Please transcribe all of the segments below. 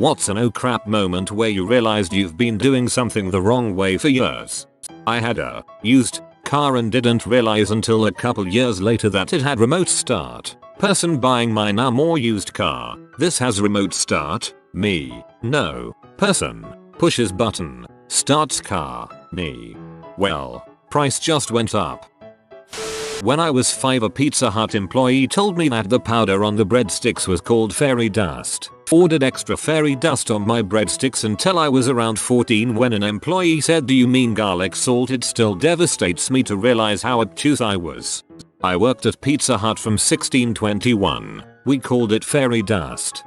What's an oh crap moment where you realized you've been doing something the wrong way for years? I had a used car and didn't realize until a couple years later that it had remote start. Person buying my now more used car. This has remote start. Me. No. Person. Pushes button. Starts car. Me. Well, price just went up. When I was 5, a Pizza Hut employee told me that the powder on the breadsticks was called fairy dust. Ordered extra fairy dust on my breadsticks until I was around 14 when an employee said, "Do you mean garlic salt?" It still devastates me to realize how obtuse I was. I worked at Pizza Hut from 1621. We called it fairy dust.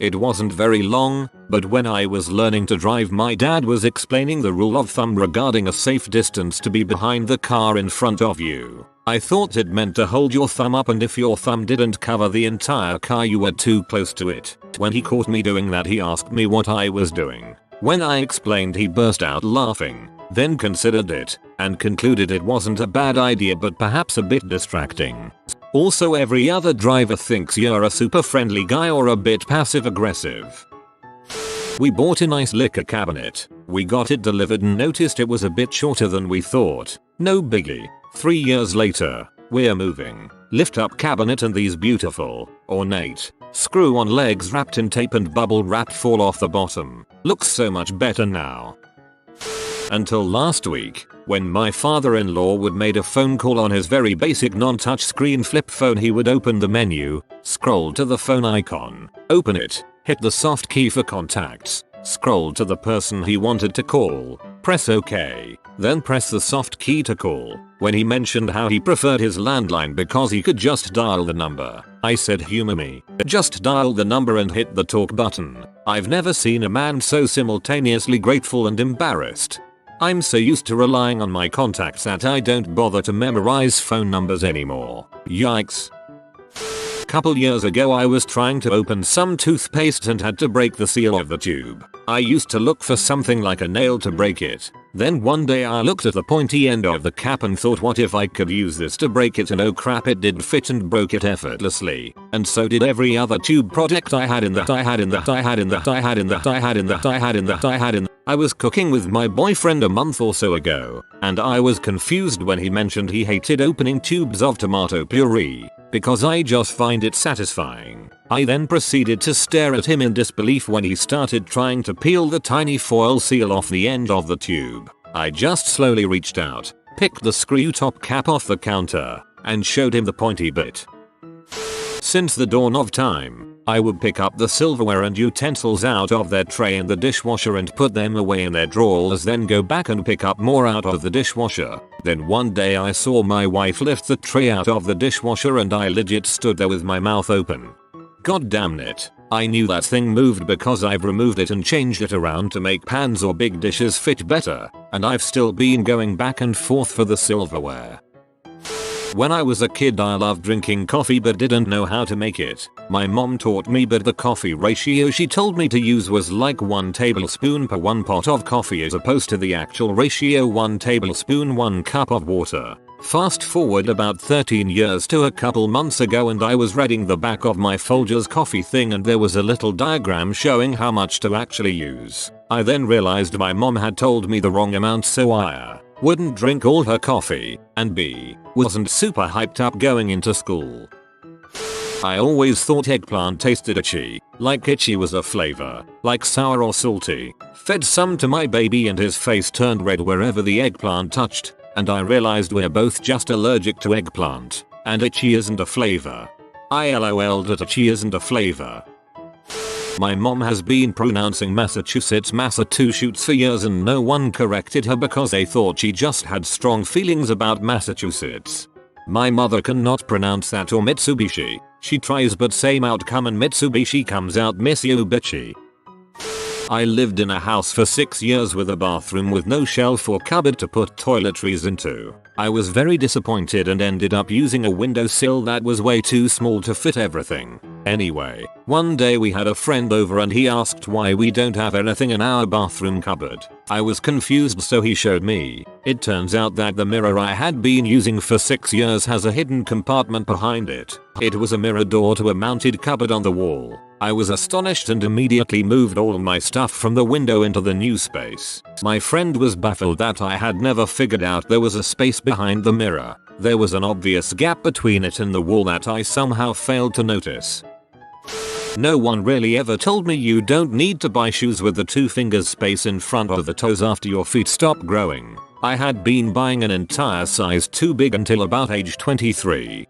It wasn't very long, but when I was learning to drive, my dad was explaining the rule of thumb regarding a safe distance to be behind the car in front of you. I thought it meant to hold your thumb up, and if your thumb didn't cover the entire car you were too close to it. When he caught me doing that, he asked me what I was doing. When I explained, he burst out laughing, then considered it, and concluded it wasn't a bad idea but perhaps a bit distracting. Also, every other driver thinks you're a super friendly guy or a bit passive aggressive. We bought a nice liquor cabinet. We got it delivered and noticed it was a bit shorter than we thought. No biggie. 3 years later, we're moving. Lift up cabinet and these beautiful, ornate, screw on legs wrapped in tape and bubble wrap fall off the bottom. Looks so much better now. Until last week, when my father-in-law would made a phone call on his very basic non-touch screen flip phone, he would open the menu, scroll to the phone icon, open it, hit the soft key for contacts, scroll to the person he wanted to call, press OK, then press the soft key to call. When he mentioned how he preferred his landline because he could just dial the number, I said, "Humor me. Just dial the number and hit the talk button." I've never seen a man so simultaneously grateful and embarrassed. I'm so used to relying on my contacts that I don't bother to memorize phone numbers anymore. Yikes. Couple years ago, I was trying to open some toothpaste and had to break the seal of the tube. I used to look for something like a nail to break it. Then one day I looked at the pointy end of the cap and thought, what if I could use this to break it? And oh crap, it did fit and broke it effortlessly. And so did every other tube product I had in that I was cooking with my boyfriend a month or so ago, and I was confused when he mentioned he hated opening tubes of tomato puree, because I just find it satisfying. I then proceeded to stare at him in disbelief when he started trying to peel the tiny foil seal off the end of the tube. I just slowly reached out, picked the screw top cap off the counter, and showed him the pointy bit. Since the dawn of time, I would pick up the silverware and utensils out of their tray in the dishwasher and put them away in their drawers, then go back and pick up more out of the dishwasher. Then one day I saw my wife lift the tray out of the dishwasher and I legit stood there with my mouth open. God damn it. I knew that thing moved because I've removed it and changed it around to make pans or big dishes fit better, and I've still been going back and forth for the silverware. When I was a kid, I loved drinking coffee but didn't know how to make it. My mom taught me, but the coffee ratio she told me to use was like 1 tablespoon per 1 pot of coffee as opposed to the actual ratio 1 tablespoon 1 cup of water. Fast forward about 13 years to a couple months ago, and I was reading the back of my Folgers coffee thing and there was a little diagram showing how much to actually use. I then realized my mom had told me the wrong amount, so I wouldn't drink all her coffee, and B, wasn't super hyped up going into school. I always thought eggplant tasted itchy, like itchy was a flavor, like sour or salty. Fed some to my baby and his face turned red wherever the eggplant touched, and I realized we're both just allergic to eggplant, and itchy isn't a flavor. I LOL'd at itchy isn't a flavor. My mom has been pronouncing Massachusetts for years and no one corrected her because they thought she just had strong feelings about Massachusetts. My mother cannot pronounce that or Mitsubishi. She tries but same outcome, and Mitsubishi comes out Mitsubishi. I lived in a house for 6 years with a bathroom with no shelf or cupboard to put toiletries into. I was very disappointed and ended up using a windowsill that was way too small to fit everything. Anyway, one day we had a friend over and he asked why we don't have anything in our bathroom cupboard. I was confused, so he showed me. It turns out that the mirror I had been using for 6 years has a hidden compartment behind it. It was a mirror door to a mounted cupboard on the wall. I was astonished and immediately moved all my stuff from the window into the new space. My friend was baffled that I had never figured out there was a space behind the mirror. There was an obvious gap between it and the wall that I somehow failed to notice. No one really ever told me you don't need to buy shoes with the 2 fingers space in front of the toes after your feet stop growing. I had been buying an entire size too big until about age 23.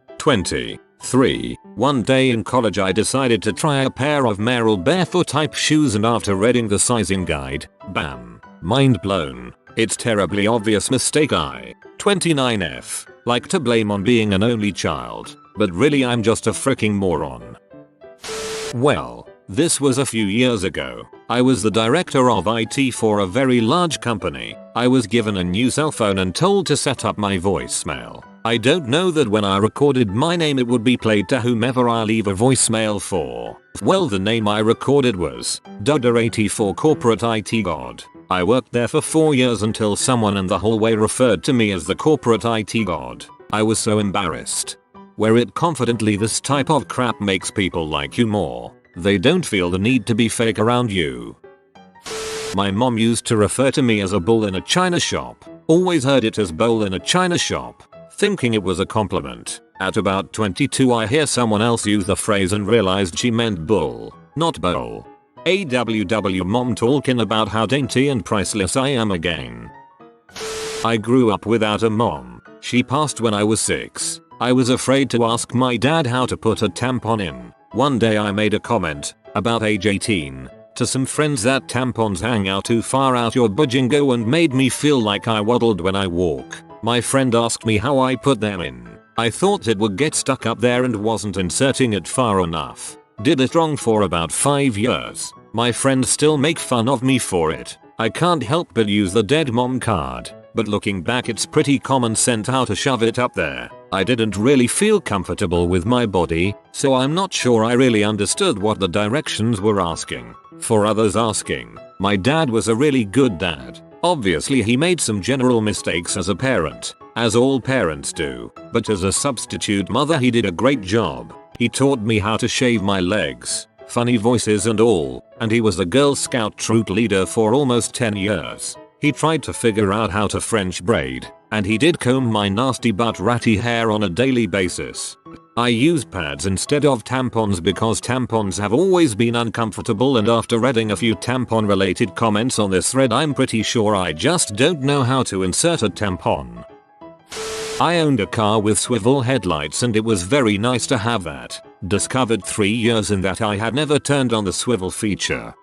One day in college I decided to try a pair of Merrell barefoot type shoes, and after reading the sizing guide, bam, mind blown. It's terribly obvious mistake I, 29F, like to blame on being an only child, but really I'm just a freaking moron. Well, this was a few years ago. I was the director of IT for a very large company. I was given a new cell phone and told to set up my voicemail. I don't know that when I recorded my name it would be played to whomever I leave a voicemail for. Well, the name I recorded was Dodder84 Corporate IT God. I worked there for 4 years until someone in the hallway referred to me as the Corporate IT God. I was so embarrassed. Wear it confidently. This type of crap makes people like you more. They don't feel the need to be fake around you. My mom used to refer to me as a bull in a china shop. Always heard it as bowl in a china shop, thinking it was a compliment. At about 22 I hear someone else use the phrase and realized she meant bull, not bowl. AWW mom talking about how dainty and priceless I am again. I grew up without a mom. She passed when I was 6. I was afraid to ask my dad how to put a tampon in. One day I made a comment, about age 18, to some friends that tampons hang out too far out your bujingo and made me feel like I waddled when I walk. My friend asked me how I put them in. I thought it would get stuck up there and wasn't inserting it far enough. Did it wrong for about 5 years. My friends still make fun of me for it. I can't help but use the dead mom card. But looking back it's pretty common sense how to shove it up there. I didn't really feel comfortable with my body, so I'm not sure I really understood what the directions were asking. For others asking, my dad was a really good dad. Obviously he made some general mistakes as a parent, as all parents do, but as a substitute mother he did a great job. He taught me how to shave my legs, funny voices and all, and he was the Girl Scout troop leader for almost 10 years. He tried to figure out how to French braid, and he did comb my nasty but ratty hair on a daily basis. I used pads instead of tampons because tampons have always been uncomfortable, and after reading a few tampon related comments on this thread I'm pretty sure I just don't know how to insert a tampon. I owned a car with swivel headlights and it was very nice to have that. Discovered 3 years in that I had never turned on the swivel feature.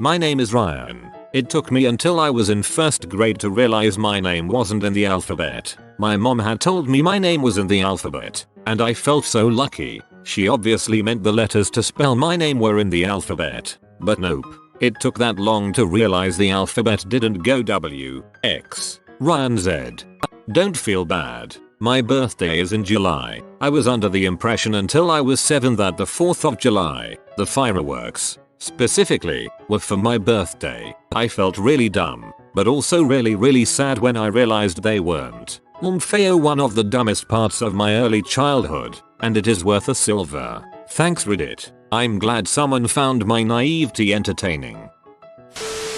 My name is Ryan. It took me until I was in 1st grade to realize my name wasn't in the alphabet. My mom had told me my name was in the alphabet, and I felt so lucky. She obviously meant the letters to spell my name were in the alphabet. But nope. It took that long to realize the alphabet didn't go W, X, Ryan Z. Don't feel bad. My birthday is in July. I was under the impression until I was 7 that the 4th of July, the fireworks, specifically, were for my birthday. I felt really dumb, but also really sad when I realized they weren't. Feo, one of the dumbest parts of my early childhood, and it is worth a silver. Thanks Reddit. I'm glad someone found my naivety entertaining.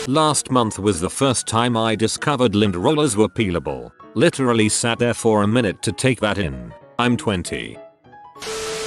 Last month was the first time I discovered lint rollers were peelable. Literally sat there for a minute to take that in. I'm 20.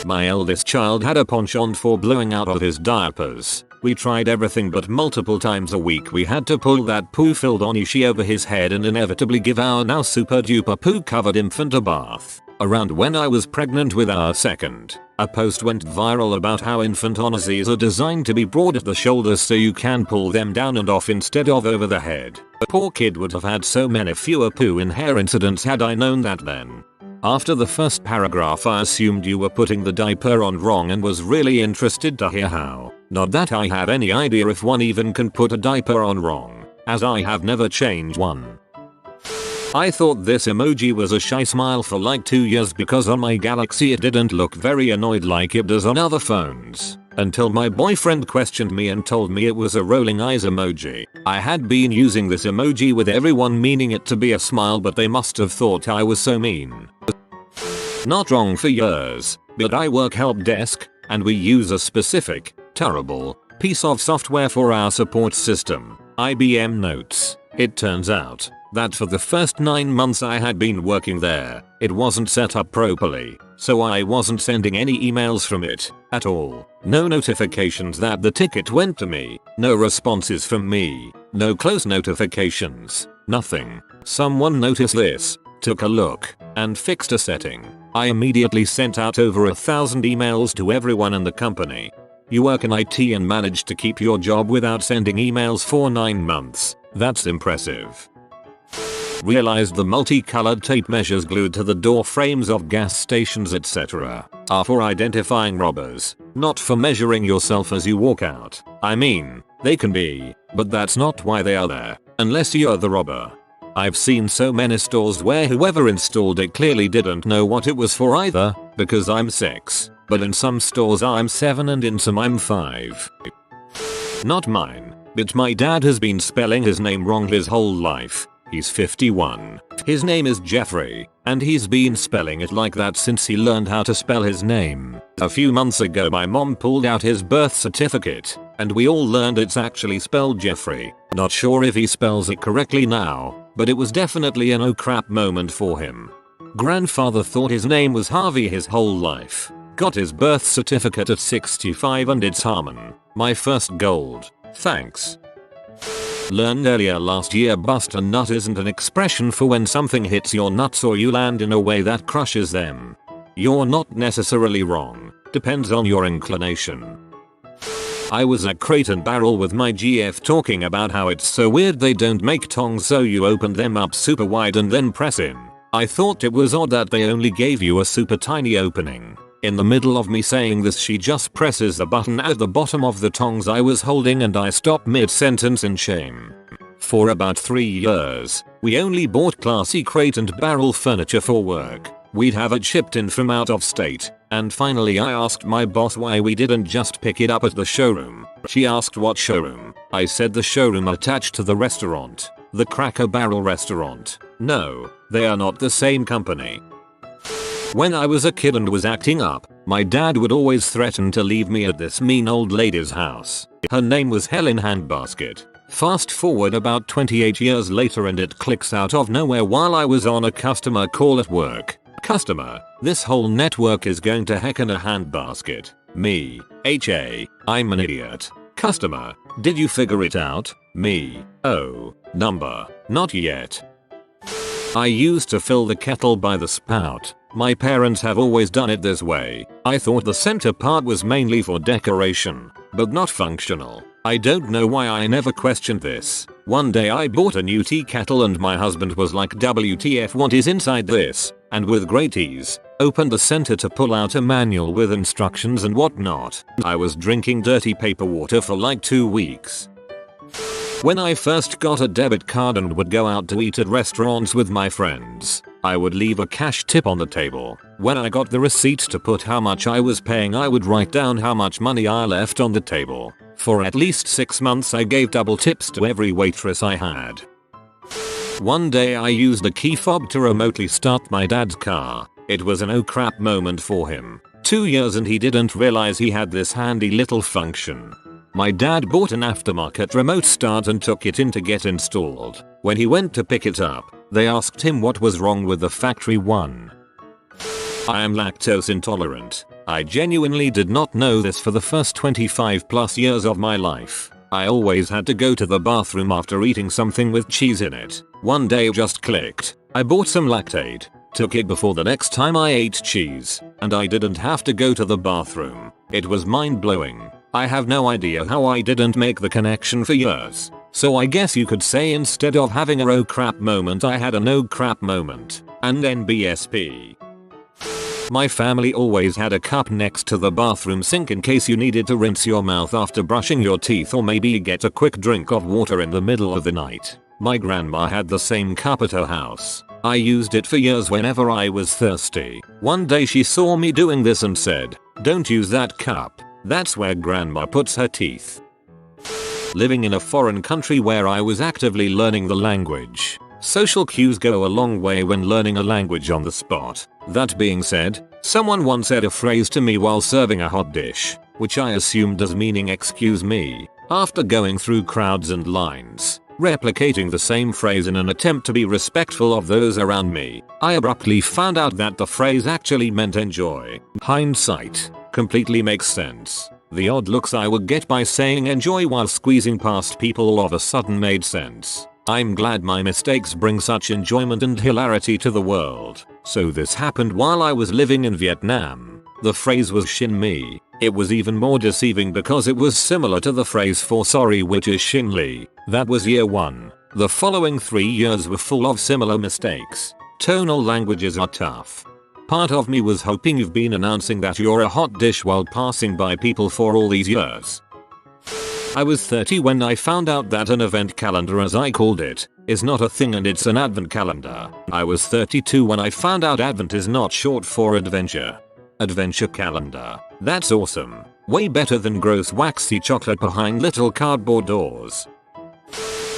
My eldest child had a penchant for blowing out of his diapers. We tried everything, but multiple times a week we had to pull that poo-filled onishi over his head and inevitably give our now super duper poo-covered infant a bath. Around when I was pregnant with our second, a post went viral about how infant onisies are designed to be broad at the shoulders so you can pull them down and off instead of over the head. The poor kid would have had so many fewer poo in hair incidents had I known that then. After the first paragraph I assumed you were putting the diaper on wrong and was really interested to hear how. Not that I have any idea if one even can put a diaper on wrong, as I have never changed one. I thought this emoji was a shy smile for like 2 years because on my Galaxy it didn't look very annoyed like it does on other phones. Until my boyfriend questioned me and told me it was a rolling eyes emoji. I had been using this emoji with everyone meaning it to be a smile, but they must have thought I was so mean. Not wrong for years, but I work help desk, and we use a specific, terrible piece of software for our support system. IBM notes, it turns out that for the first 9 months I had been working there, it wasn't set up properly, so I wasn't sending any emails from it at all. No notifications that the ticket went to me, no responses from me, no close notifications, nothing. Someone noticed this, took a look, and fixed a setting. I immediately sent out over 1,000 emails to everyone in the company. You work in IT and managed to keep your job without sending emails for 9 months. That's impressive. Realized the multicolored tape measures glued to the door frames of gas stations etc. are for identifying robbers, not for measuring yourself as you walk out. I mean, they can be, but that's not why they are there, unless you're the robber. I've seen so many stores where whoever installed it clearly didn't know what it was for either, because I'm 6, but in some stores I'm 7 and in some I'm 5. Not mine, but my dad has been spelling his name wrong his whole life. He's 51. His name is Jeffrey, and he's been spelling it like that since he learned how to spell his name. A few months ago my mom pulled out his birth certificate, and we all learned it's actually spelled Jeffrey. Not sure if he spells it correctly now, but it was definitely an oh crap moment for him. Grandfather thought his name was Harvey his whole life. Got his birth certificate at 65 and it's Harmon. My first gold. Thanks. Learned earlier last year bust a nut isn't an expression for when something hits your nuts or you land in a way that crushes them. You're not necessarily wrong, depends on your inclination. I was at Crate and Barrel with my GF talking about how it's so weird they don't make tongs so you open them up super wide and then press in. I thought it was odd that they only gave you a super tiny opening. In the middle of me saying this she just presses the button at the bottom of the tongs I was holding and I stopped mid-sentence in shame. For about 3 years, we only bought classy Crate and Barrel furniture for work. We'd have it shipped in from out of state, and finally I asked my boss why we didn't just pick it up at the showroom. She asked what showroom. I said the showroom attached to the restaurant. The Cracker Barrel restaurant. No, they are not the same company. When I was a kid and was acting up, my dad would always threaten to leave me at this mean old lady's house. Her name was Helen Handbasket. Fast forward about 28 years later and it clicks out of nowhere while I was on a customer call at work. Customer, this whole network is going to heck in a handbasket. Me, I'm an idiot. Customer, did you figure it out? Me, oh, number, not yet. I used to fill the kettle by the spout. My parents have always done it this way. I thought the center part was mainly for decoration, but not functional. I don't know why I never questioned this. One day I bought a new tea kettle and my husband was like WTF what is inside this? And with great ease, opened the center to pull out a manual with instructions and whatnot. I was drinking dirty paper water for like 2 weeks. When I first got a debit card and would go out to eat at restaurants with my friends, I would leave a cash tip on the table. When I got the receipt to put how much I was paying I would write down how much money I left on the table. For at least 6 months I gave double tips to every waitress I had. One day I used a key fob to remotely start my dad's car. It was an oh crap moment for him. 2 years and he didn't realize he had this handy little function. My dad bought an aftermarket remote start and took it in to get installed. When he went to pick it up, they asked him what was wrong with the factory one. I am lactose intolerant. I genuinely did not know this for the first 25 plus years of my life. I always had to go to the bathroom after eating something with cheese in it. One day it just clicked. I bought some Lactaid, took it before the next time I ate cheese, and I didn't have to go to the bathroom. It was mind-blowing. I have no idea how I didn't make the connection for years. So I guess you could say instead of having a oh crap moment I had a no crap moment. And NBSP. My family always had a cup next to the bathroom sink in case you needed to rinse your mouth after brushing your teeth or maybe get a quick drink of water in the middle of the night. My grandma had the same cup at her house. I used it for years whenever I was thirsty. One day she saw me doing this and said, "Don't use that cup. That's where grandma puts her teeth." Living in a foreign country where I was actively learning the language. Social cues go a long way when learning a language on the spot. That being said, someone once said a phrase to me while serving a hot dish, which I assumed as meaning excuse me, after going through crowds and lines. Replicating the same phrase in an attempt to be respectful of those around me, I abruptly found out that the phrase actually meant enjoy. Hindsight completely makes sense. The odd looks I would get by saying enjoy while squeezing past people all of a sudden made sense. I'm glad my mistakes bring such enjoyment and hilarity to the world. So this happened while I was living in Vietnam. The phrase was Xin Mi. It was even more deceiving because it was similar to the phrase for sorry, which is Xin Li. That was year 1. The following 3 years were full of similar mistakes. Tonal languages are tough. Part of me was hoping you've been announcing that you're a hot dish while passing by people for all these years. I was 30 when I found out that an event calendar, as I called it, is not a thing and it's an advent calendar. I was 32 when I found out advent is not short for adventure. Adventure calendar. That's awesome. Way better than gross waxy chocolate behind little cardboard doors.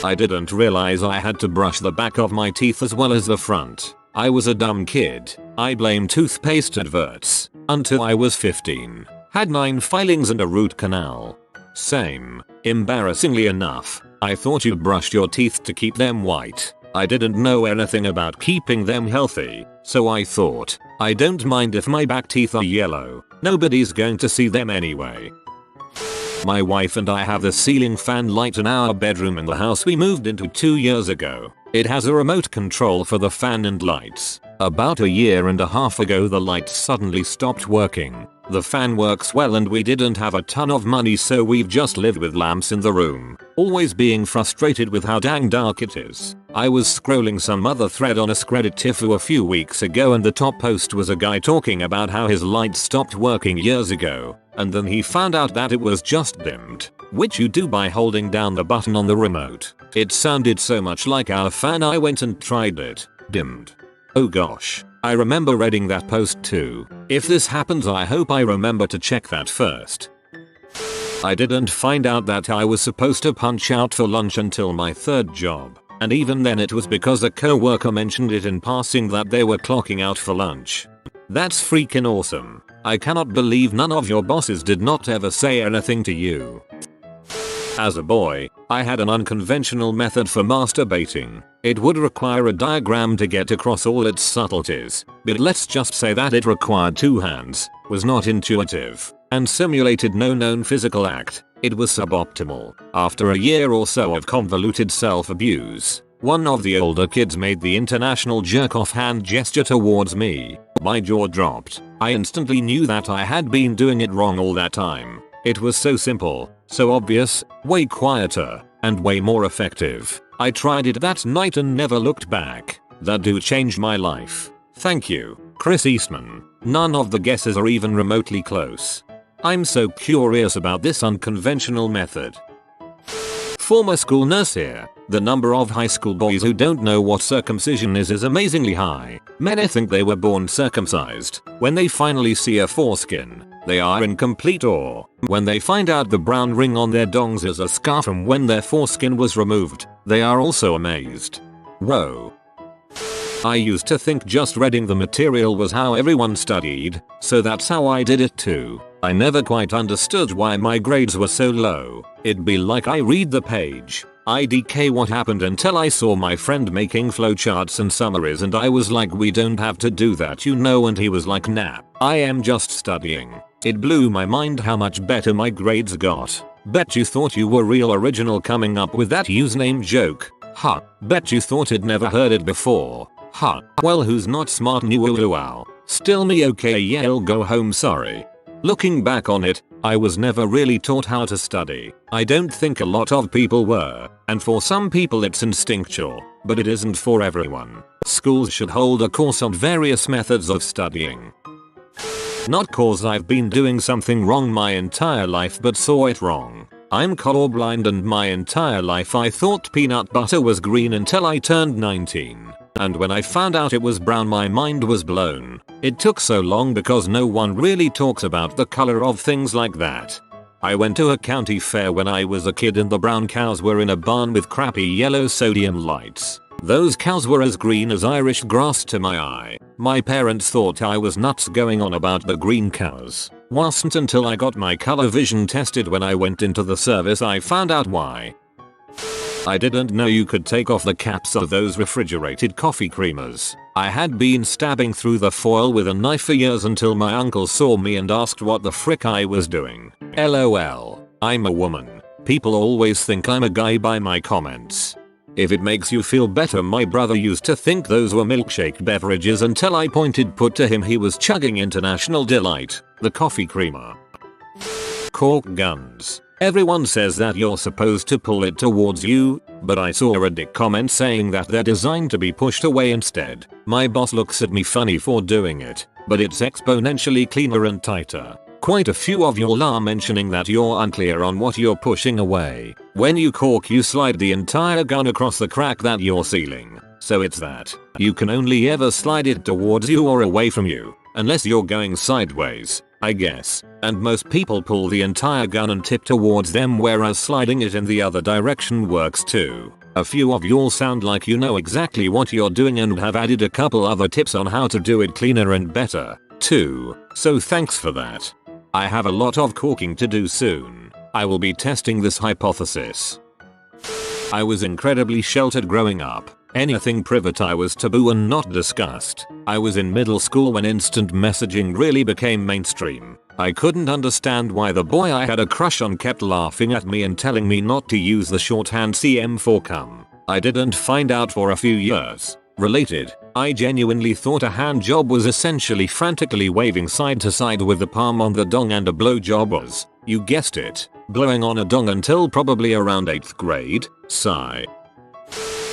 I didn't realize I had to brush the back of my teeth as well as the front. I was a dumb kid. I blamed toothpaste adverts. Until I was 15. Had 9 filings and a root canal. Same. Embarrassingly enough, I thought you brushed your teeth to keep them white. I didn't know anything about keeping them healthy, so I thought, I don't mind if my back teeth are yellow. Nobody's going to see them anyway. My wife and I have the ceiling fan light in our bedroom in the house we moved into 2 years ago. It has a remote control for the fan and lights. About a year and a half ago the lights suddenly stopped working. The fan works well and we didn't have a ton of money, so we've just lived with lamps in the room, always being frustrated with how dang dark it is. I was scrolling some other thread on a Reddit Tifu a few weeks ago and the top post was a guy talking about how his light stopped working years ago, and then he found out that it was just dimmed, which you do by holding down the button on the remote. It sounded so much like our fan I went and tried it. Dimmed. Oh gosh. I remember reading that post too. If this happens I hope I remember to check that first. I didn't find out that I was supposed to punch out for lunch until my 3rd job. And even then it was because a coworker mentioned it in passing that they were clocking out for lunch. That's freaking awesome. I cannot believe none of your bosses did not ever say anything to you. As a boy, I had an unconventional method for masturbating. It would require a diagram to get across all its subtleties, but let's just say that it required 2 hands, was not intuitive, and simulated no known physical act. It was suboptimal. After a year or so of convoluted self-abuse, one of the older kids made the international jerk-off hand gesture towards me. My jaw dropped. I instantly knew that I had been doing it wrong all that time. It was so simple, so obvious, way quieter, and way more effective. I tried it that night and never looked back. That do changed my life. Thank you, Chris Eastman. None of the guesses are even remotely close. I'm so curious about this unconventional method. Former school nurse here. The number of high school boys who don't know what circumcision is amazingly high. Many think they were born circumcised. When they finally see a foreskin, they are in complete awe. When they find out the brown ring on their dongs is a scar from when their foreskin was removed, they are also amazed. Whoa. I used to think just reading the material was how everyone studied, so that's how I did it too. I never quite understood why my grades were so low. It'd be like I read the page, IDK what happened, until I saw my friend making flowcharts and summaries and I was like, we don't have to do that, you know, and he was like, nah, I am just studying. It blew my mind how much better my grades got. Bet you thought you were real original coming up with that username joke. Huh. Bet you thought I'd never heard it before. Huh. Well, who's not smart? Wow. Still me okay, yeah, I'll go home, sorry. Looking back on it, I was never really taught how to study. I don't think a lot of people were, and for some people it's instinctual, but it isn't for everyone. Schools should hold a course on various methods of studying. Not cause I've been doing something wrong my entire life, but saw it wrong. I'm colorblind and my entire life I thought peanut butter was green until I turned 19. And when I found out it was brown my mind was blown. It took so long because no one really talks about the color of things like that. I went to a county fair when I was a kid and the brown cows were in a barn with crappy yellow sodium lights. Those cows were as green as Irish grass to my eye. My parents thought I was nuts going on about the green cows. Wasn't until I got my color vision tested when I went into the service I found out why. I didn't know you could take off the caps of those refrigerated coffee creamers. I had been stabbing through the foil with a knife for years until my uncle saw me and asked what the frick I was doing. LOL. I'm a woman. People always think I'm a guy by my comments. If it makes you feel better, my brother used to think those were milkshake beverages until I put to him he was chugging International Delight, the coffee creamer. Cork guns. Everyone says that you're supposed to pull it towards you, but I saw a dick comment saying that they're designed to be pushed away instead. My boss looks at me funny for doing it, but it's exponentially cleaner and tighter. Quite a few of y'all are mentioning that you're unclear on what you're pushing away. When you cork, you slide the entire gun across the crack that you're sealing. So it's that. You can only ever slide it towards you or away from you, unless you're going sideways, I guess. And most people pull the entire gun and tip towards them, whereas sliding it in the other direction works too. A few of y'all sound like you know exactly what you're doing and have added a couple other tips on how to do it cleaner and better, too. So thanks for that. I have a lot of corking to do soon. I will be testing this hypothesis. I was incredibly sheltered growing up. Anything private I was taboo and not discussed. I was in middle school when instant messaging really became mainstream. I couldn't understand why the boy I had a crush on kept laughing at me and telling me not to use the shorthand CM for cum. I didn't find out for a few years. Related, I genuinely thought a hand job was essentially frantically waving side to side with the palm on the dong, and a blow job was, you guessed it, blowing on a dong, until probably around 8th grade. Sigh.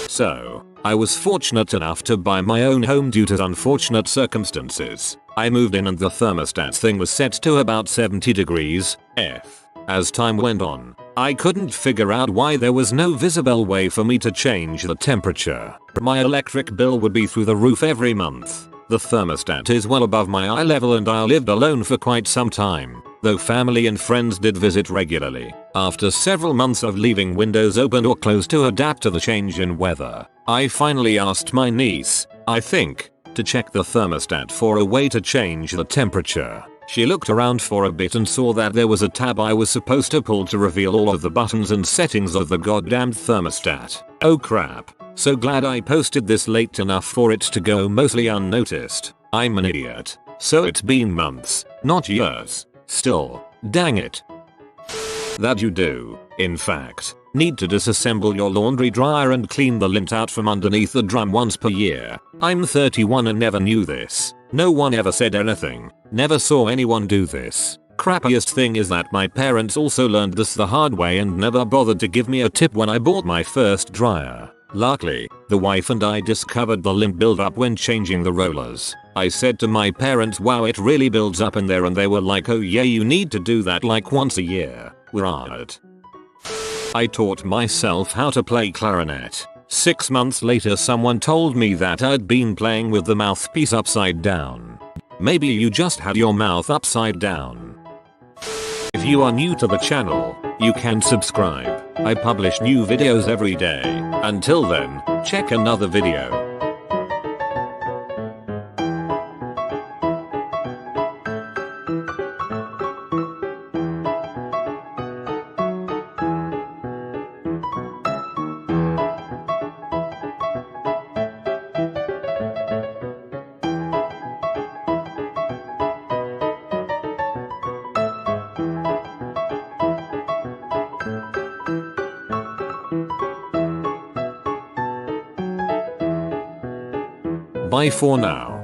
So, I was fortunate enough to buy my own home due to unfortunate circumstances. I moved in and the thermostat thing was set to about 70 degrees F. As time went on, I couldn't figure out why there was no visible way for me to change the temperature. My electric bill would be through the roof every month. The thermostat is well above my eye level and I lived alone for quite some time, though family and friends did visit regularly. After several months of leaving windows open or closed to adapt to the change in weather, I finally asked my niece, I think, to check the thermostat for a way to change the temperature. She looked around for a bit and saw that there was a tab I was supposed to pull to reveal all of the buttons and settings of the goddamn thermostat. Oh crap. So glad I posted this late enough for it to go mostly unnoticed. I'm an idiot. So it's been months, not years. Still, dang it. That you do, in fact, need to disassemble your laundry dryer and clean the lint out from underneath the drum once per year. I'm 31 and never knew this. No one ever said anything. Never saw anyone do this. Crappiest thing is that my parents also learned this the hard way and never bothered to give me a tip when I bought my first dryer. Luckily, the wife and I discovered the lint buildup when changing the rollers. I said to my parents, wow, it really builds up in there, and they were like, oh yeah, you need to do that like once a year. We're honored. I taught myself how to play clarinet. 6 months later someone told me that I'd been playing with the mouthpiece upside down. Maybe you just had your mouth upside down. If you are new to the channel, you can subscribe. I publish new videos every day. Until then, check another video. Bye for now.